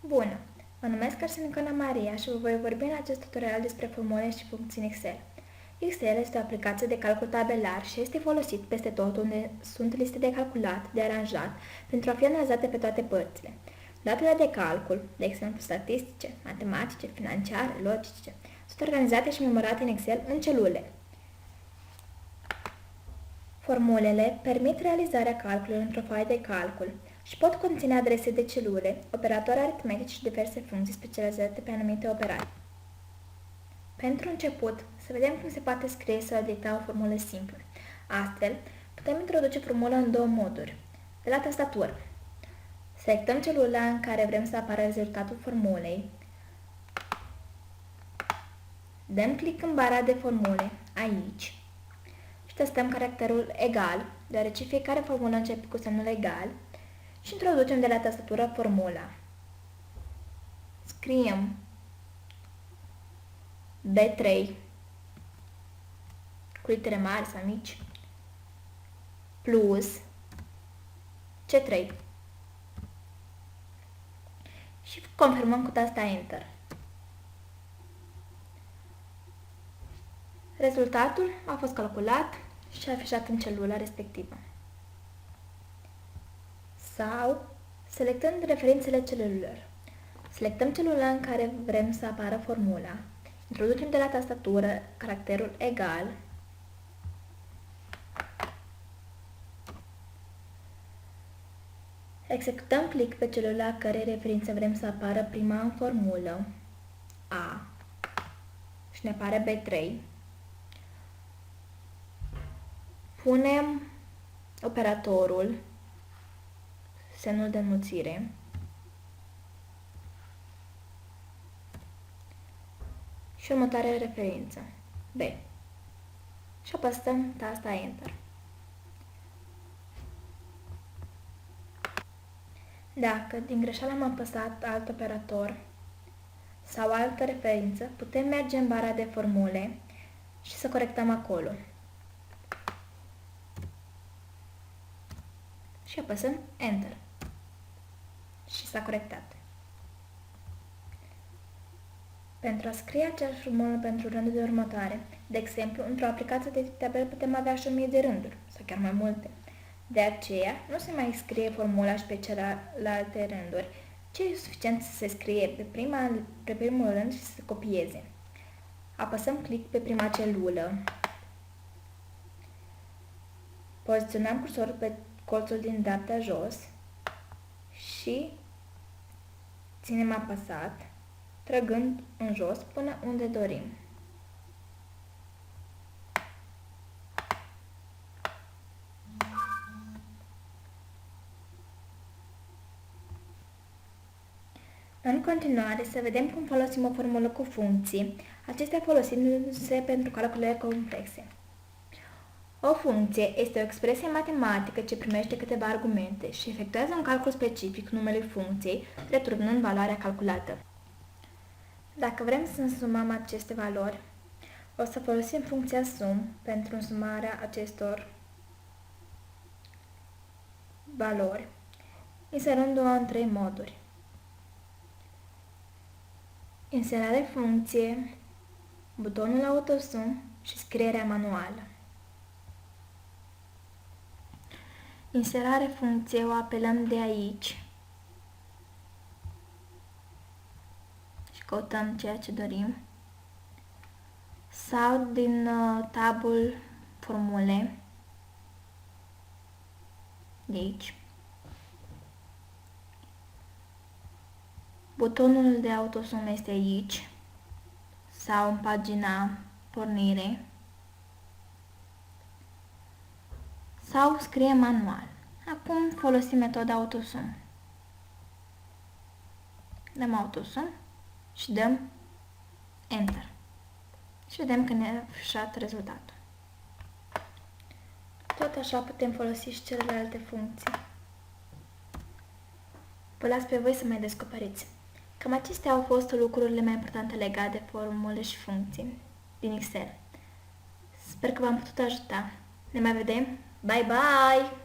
Bună! Mă numesc Arsenica Maria și vă voi vorbi în acest tutorial despre formule și funcții în Excel. Excel este o aplicație de calcul tabelar și este folosit peste tot unde sunt liste de calculat, de aranjat, pentru a fi analizate pe toate părțile. Datele de calcul, de exemplu statistice, matematice, financiare, logice, sunt organizate și memorate în Excel în celule. Formulele permit realizarea calculului într-o foaie de calcul și pot conține adrese de celule, operatori aritmetici și diverse funcții specializate pe anumite operații. Pentru început, să vedem cum se poate scrie sau dicta o formulă simplă. Astfel, putem introduce formula în două moduri. De la tastatură, selectăm celula în care vrem să apară rezultatul formulei, dăm click în bara de formule, aici, și testăm caracterul egal, deoarece fiecare formulă începe cu semnul egal, și introducem de la tastatură formula. Scriem B3 cu litere mari sau mici plus C3 și confirmăm cu tasta Enter. Rezultatul a fost calculat și afișat în celula respectivă. Sau, selectând referințele celulelor, selectăm celula în care vrem să apară formula, introducem de la tastatură caracterul egal, executăm click pe celula a cărei referință vrem să apară prima în formulă, A, și ne apare B3, punem operatorul, semnul de înmulțire, și următoarea referință, B, și apăsăm tasta Enter. Dacă din greșeală am apăsat alt operator sau altă referință, putem merge în bara de formule și să corectăm acolo. Și apăsăm Enter. Și s-a corectat. Pentru a scrie aceeași formulă pentru rândurile următoare, de exemplu, într-o aplicație de tabel putem avea și 1000 de rânduri, sau chiar mai multe. De aceea, nu se mai scrie formula și pe celelalte rânduri, ci e suficient să se scrie pe primul rând și să se copieze. Apăsăm click pe prima celulă. Poziționăm cursorul pe colțul din dreapta jos și ținem apăsat, trăgând în jos până unde dorim. În continuare, să vedem cum folosim o formulă cu funcții, acestea folosindu-se pentru calculele complexe. O funcție este o expresie matematică ce primește câteva argumente și efectuează un calcul specific numelui funcției, returnând valoarea calculată. Dacă vrem să însumăm aceste valori, o să folosim funcția sum pentru însumarea acestor valori, inserându-o în 3 moduri. Inserare funcție, butonul autosum și scrierea manuală. Inserare funcție o apelăm de aici și căutăm ceea ce dorim, sau din tabul formule de aici. Butonul de autosum este aici sau în pagina pornire sau scrie manual. Acum folosim metoda autosum. Dăm autosum și dăm Enter. Și vedem că ne-a afișat rezultatul. Tot așa putem folosi și celelalte funcții. Vă las pe voi să mai descoperiți. Cam acestea au fost lucrurile mai importante legate de formule și funcții din Excel. Sper că v-am putut ajuta. Ne mai vedem! Bye bye!